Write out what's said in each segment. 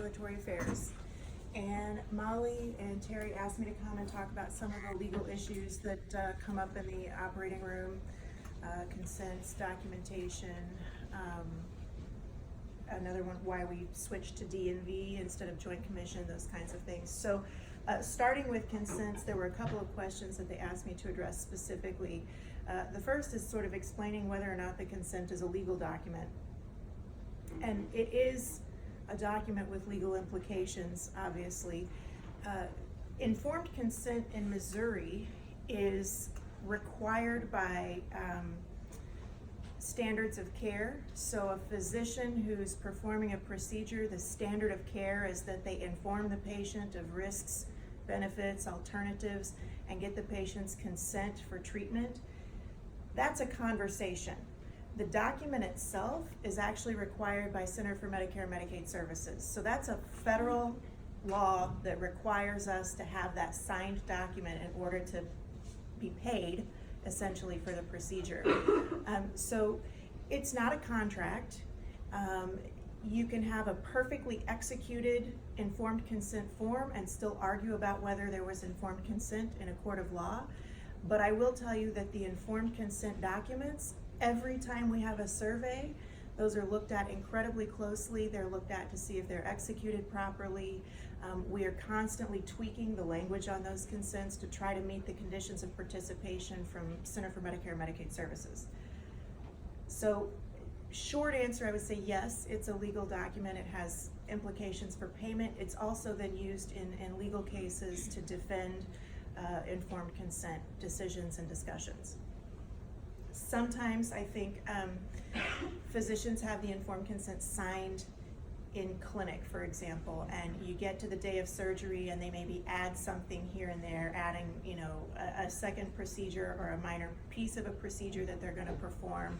Regulatory Affairs. And Molly and Terry asked me to come and talk about some of the legal issues that come up in the operating room, consents, documentation, another one, why we switched to D&V instead of Joint Commission, those kinds of things. So starting with consents, there were a couple of questions that they asked me to address specifically. The first is sort of explaining whether or not the consent is a legal document. And it is a document with legal implications, obviously. Informed consent in Missouri is required by standards of care. So a physician who's performing a procedure, the standard of care is that they inform the patient of risks, benefits, alternatives, and get the patient's consent for treatment. That's a conversation. The document itself is actually required by Center for Medicare and Medicaid Services. So that's a federal law that requires us to have that signed document in order to be paid essentially for the procedure. So it's not a contract. You can have a perfectly executed informed consent form and still argue about whether there was informed consent in a court of law. But I will tell you that the informed consent documents, every time we have a survey, those are looked at incredibly closely. They're looked at to see if they're executed properly. We are constantly tweaking the language on those consents to try to meet the conditions of participation from Center for Medicare and Medicaid Services. So, short answer, I would say yes, it's a legal document. It has implications for payment. It's also then used in legal cases to defend informed consent decisions and discussions. Sometimes I think physicians have the informed consent signed in clinic, for example, and you get to the day of surgery and they maybe add something here and there, adding, you know, a second procedure or a minor piece of a procedure that they're going to perform.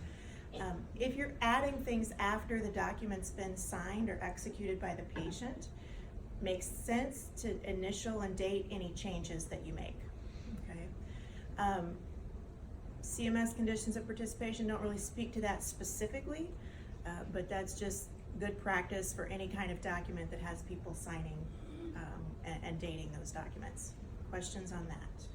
If you're adding things after the document's been signed or executed by the patient, makes sense to initial and date any changes that you make. Okay. CMS conditions of participation don't really speak to that specifically, but that's just good practice for any kind of document that has people signing and dating those documents. Questions on that?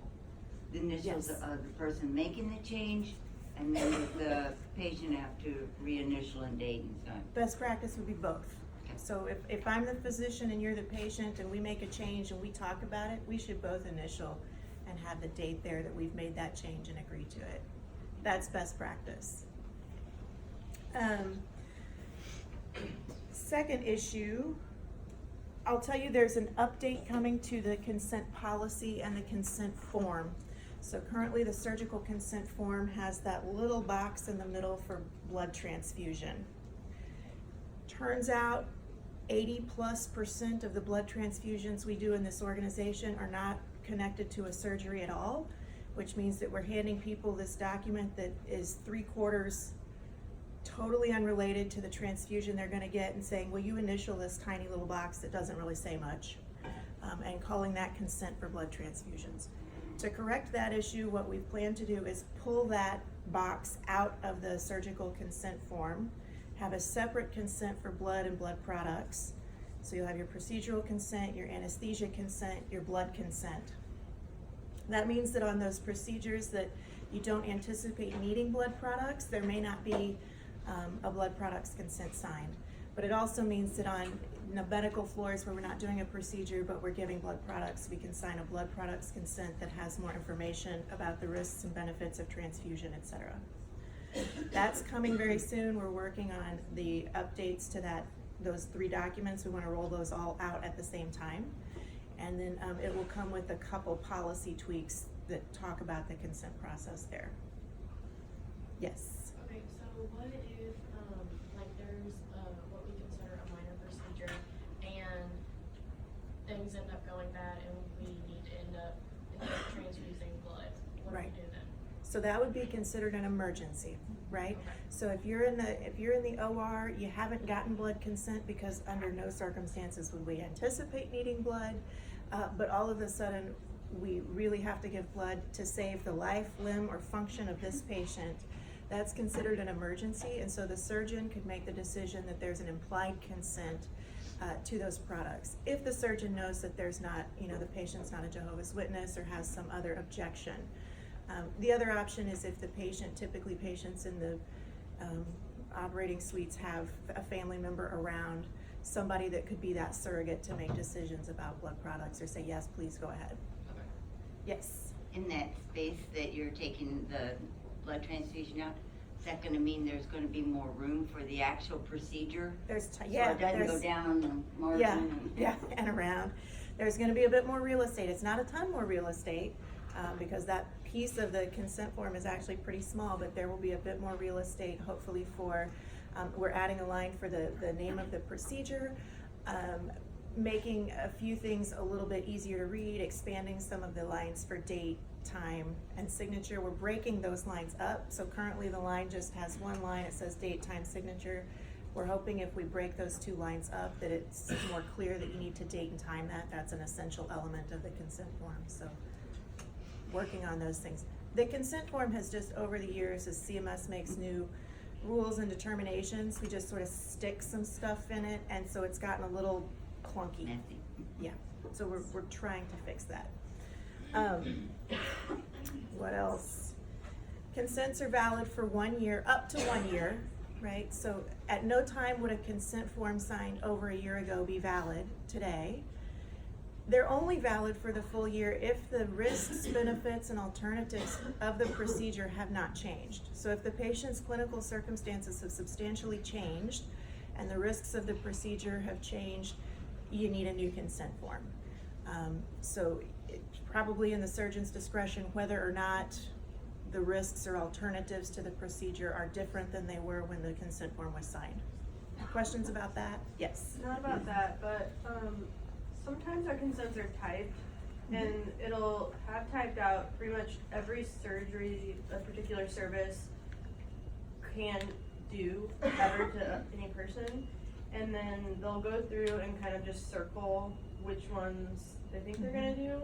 The initials Yes. of the person making the change, and then does the patient have to reinitial and date and sign? Best practice would be both. Okay. So if I'm the physician and you're the patient and we make a change and we talk about it, we should both initial and have the date there that we've made that change and agree to it. That's best practice. Second issue, I'll tell you there's an update coming to the consent policy and the consent form. So currently the surgical consent form has that little box in the middle for blood transfusion. Turns out 80+% of the blood transfusions we do in this organization are not connected to a surgery at all, which means that we're handing people this document that is 3/4 totally unrelated to the transfusion they're going to get and saying, will you initial this tiny little box that doesn't really say much, and calling that consent for blood transfusions. To correct that issue, what we've planned to do is pull that box out of the surgical consent form, have a separate consent for blood and blood products. So you'll have your procedural consent, your anesthesia consent, your blood consent. That means that on those procedures that you don't anticipate needing blood products, there may not be a blood products consent signed. But it also means that on medical floors where we're not doing a procedure but we're giving blood products, we can sign a blood products consent that has more information about the risks and benefits of transfusion, etc. That's coming very soon. We're working on the updates to those 3 documents. We want to roll those all out at the same time. And then it will come with a couple policy tweaks that talk about the consent process there. Yes. Okay, so what if, like there's, what we consider a minor procedure and things end up going bad and we need to end up transfusing blood? What do we Right. do then? So that would be considered an emergency, right? Okay. So if you're in the OR, you haven't gotten blood consent because under no circumstances would we anticipate needing blood, but all of a sudden we really have to give blood to save the life, limb, or function of this patient. That's considered an emergency, and so the surgeon could make the decision that there's an implied consent to those products. If the surgeon knows that there's not, the patient's not a Jehovah's Witness or has some other objection. The other option is if the patient, typically patients in the operating suites have a family member around, somebody that could be that surrogate to make decisions about blood products or say, yes, please go ahead. Okay. Yes. In that space that you're taking the blood transfusion out, is that gonna mean there's gonna be more room for the actual procedure? There's, So it doesn't go down on the margin? Yeah, and around. There's gonna be a bit more real estate. It's not a ton more real estate, because that piece of the consent form is actually pretty small, but there will be a bit more real estate, hopefully for, we're adding a line for the name of the procedure, making a few things a little bit easier to read, expanding some of the lines for date, time, and signature. We're breaking those lines up, so currently the line just has one line, it says date, time, signature. We're hoping if we break those two lines up that it's more clear that you need to date and time that. That's an essential element of the consent form, so working on those things. The consent form has just, over the years, as CMS makes new rules and determinations, we just sort of stick some stuff in it, and so it's gotten a little clunky. Messy. Yeah, so we're trying to fix that. What else? Consents are valid for 1 year, up to 1 year, right? So at no time would a consent form signed over a year ago be valid today. They're only valid for the full year if the risks, benefits, and alternatives of the procedure have not changed. So if the patient's clinical circumstances have substantially changed and the risks of the procedure have changed, you need a new consent form. So it's probably in the surgeon's discretion whether or not the risks or alternatives to the procedure are different than they were when the consent form was signed. Questions about that? Yes. Not about that, but sometimes our consents are typed, and it'll have typed out pretty much every surgery a particular service can do ever to any person, and then they'll go through and kind of just circle which ones they think they're gonna do.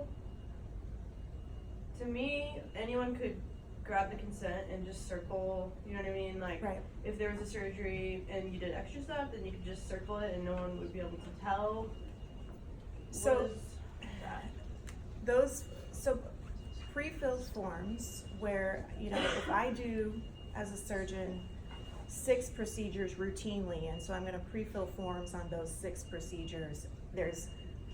To me, anyone could grab the consent and just circle, you know what I mean? Like, Right. if there was a surgery and you did extra stuff, then you could just circle it and no one would be able to tell. So What is that? so pre-filled forms where, if I do, as a surgeon, 6 procedures routinely, and so I'm gonna pre-fill forms on those 6 procedures, there's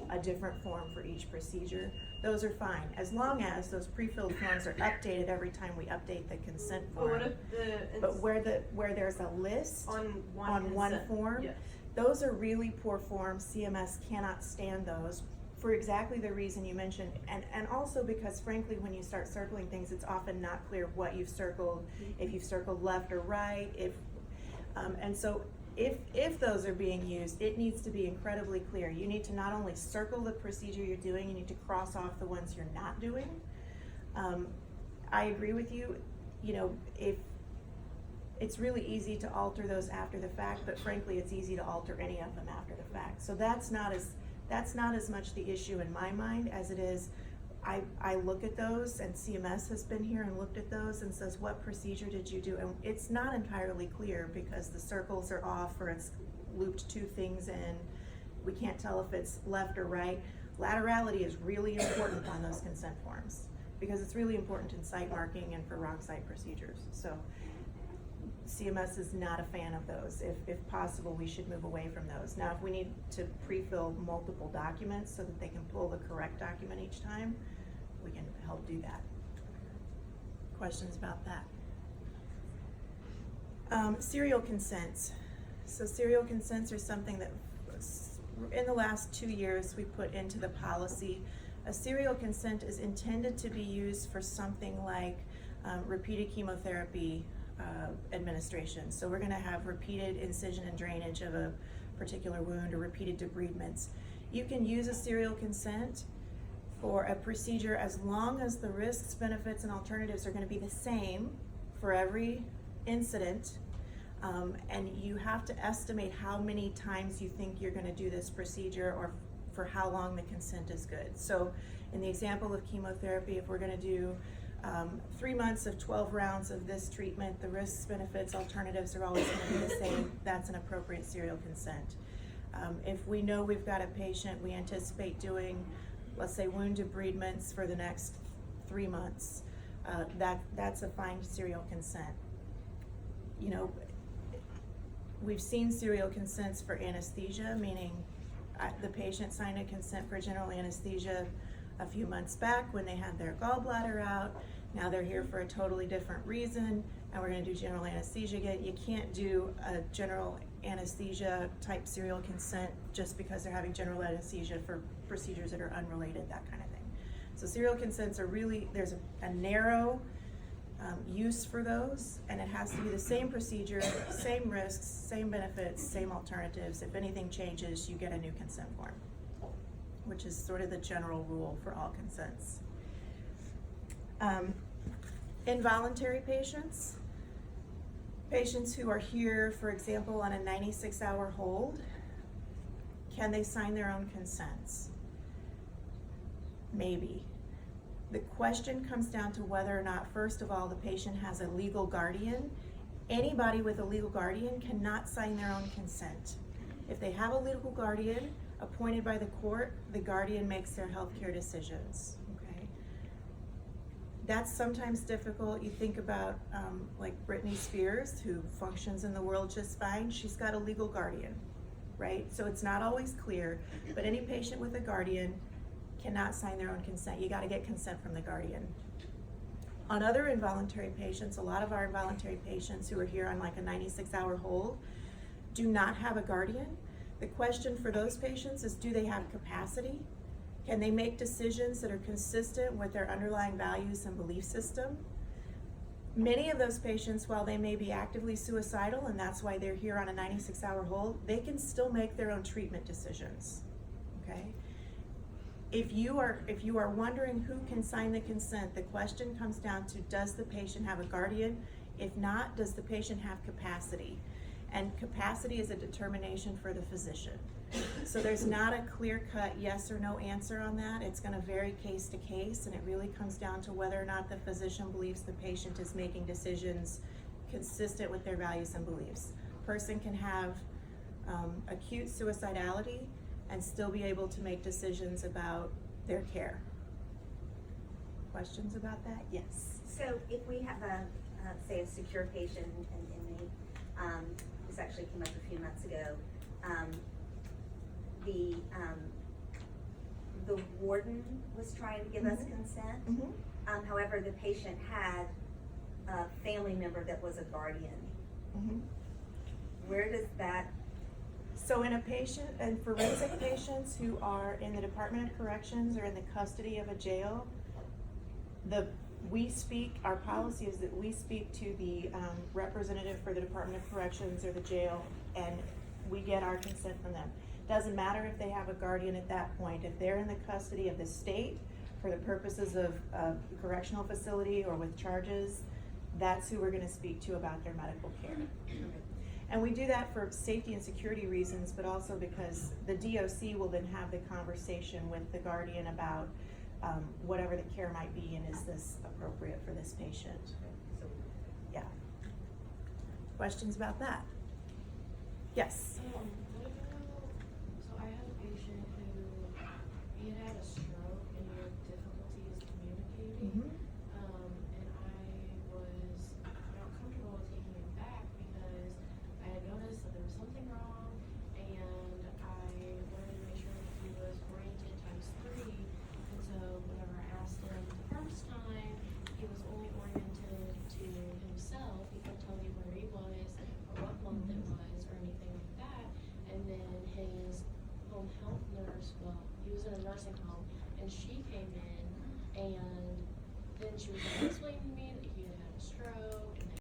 a different form for each procedure. Those are fine, as long as those pre-filled forms are updated every time we update the consent But what form. if But where there's a list on one on one consent? form, Yes. those are really poor forms. CMS cannot stand those for exactly the reason you mentioned, and also because frankly, when you start circling things, it's often not clear what you've circled, if you've circled left or right, and so if those are being used, it needs to be incredibly clear. You need to not only circle the procedure you're doing, you need to cross off the ones you're not doing. I agree with you, if it's really easy to alter those after the fact, but frankly, it's easy to alter any of them after the fact. So that's not as much the issue in my mind as it is, I look at those, and CMS has been here and looked at those and says, what procedure did you do? And it's not entirely clear because the circles are off or it's looped 2 things in. We can't tell if it's left or right. Laterality is really important on those consent forms because it's really important in site marking and for wrong site procedures. So CMS is not a fan of those. If possible, we should move away from those. Now, if we need to pre-fill multiple documents so that they can pull the correct document each time, we can help do that. Questions about that? Serial consents. So serial consents are something that in the last 2 years we put into the policy. A serial consent is intended to be used for something like repeated chemotherapy administration. So we're gonna have repeated incision and drainage of a particular wound or repeated debridements. You can use a serial consent for a procedure as long as the risks, benefits, and alternatives are gonna be the same for every incident. And you have to estimate how many times you think you're gonna do this procedure or for how long the consent is good. So in the example of chemotherapy, if we're gonna do 3 months of 12 rounds of this treatment, the risks, benefits, alternatives are always gonna be the same. That's an appropriate serial consent. If we know we've got a patient, we anticipate doing, let's say, wound debridements for the next 3 months, that's a fine serial consent. You know, we've seen serial consents for anesthesia, meaning the patient signed a consent for general anesthesia a few months back when they had their gallbladder out. Now they're here for a totally different reason, and we're gonna do general anesthesia again. You can't do a general anesthesia type serial consent just because they're having general anesthesia for procedures that are unrelated, that kind of thing. So serial consents are really, there's a narrow use for those, and it has to be the same procedure, same risks, same benefits, same alternatives. If anything changes, you get a new consent form, which is sort of the general rule for all consents. Involuntary patients, patients who are here, for example, on a 96-hour hold, can they sign their own consents? Maybe. The question comes down to whether or not, first of all, the patient has a legal guardian. Anybody with a legal guardian cannot sign their own consent. If they have a legal guardian appointed by the court, the guardian makes their healthcare decisions, okay? That's sometimes difficult. You think about like Britney Spears, who functions in the world just fine. She's got a legal guardian, right? So it's not always clear, but any patient with a guardian cannot sign their own consent. You gotta get consent from the guardian. On other involuntary patients, a lot of our involuntary patients who are here on like a 96-hour hold do not have a guardian. The question for those patients is, do they have capacity? Can they make decisions that are consistent with their underlying values and belief system? Many of those patients, while they may be actively suicidal, and that's why they're here on a 96-hour hold, they can still make their own treatment decisions, okay? If you are wondering who can sign the consent, the question comes down to, does the patient have a guardian? If not, does the patient have capacity? And capacity is a determination for the physician. So there's not a clear-cut yes or no answer on that. It's gonna vary case to case, and it really comes down to whether or not the physician believes the patient is making decisions consistent with their values and beliefs. Person can have acute suicidality and still be able to make decisions about their care. Questions about that? Yes. So if we have say a secure patient, an inmate, this actually came up a few months ago, the warden was trying to give us consent. Mm-hmm. However, the patient had a family member that was a guardian. Mm-hmm. Where does that? So in forensic patients who are in the Department of Corrections or in the custody of a jail, our policy is that we speak to the representative for the Department of Corrections or the jail, and we get our consent from them. Doesn't matter if they have a guardian at that point. If they're in the custody of the state for the purposes of correctional facility or with charges, that's who we're gonna speak to about their medical care. And we do that for safety and security reasons, but also because the DOC will then have the conversation with the guardian about whatever the care might be, and is this appropriate for this patient? Yeah. Questions about that? Yes? What about, so I had a patient who, he had a stroke and he had difficulties communicating. And I was not comfortable with taking him back because I had noticed that there was something wrong, and I wanted to make sure that he was oriented ×3. And so whenever I asked him the first time, he was only oriented to himself. He couldn't tell me where he was or what month it was or anything like that. And then his home health nurse, well, he was in a nursing home, and she came in, and then she was explaining to me that he had had a stroke, and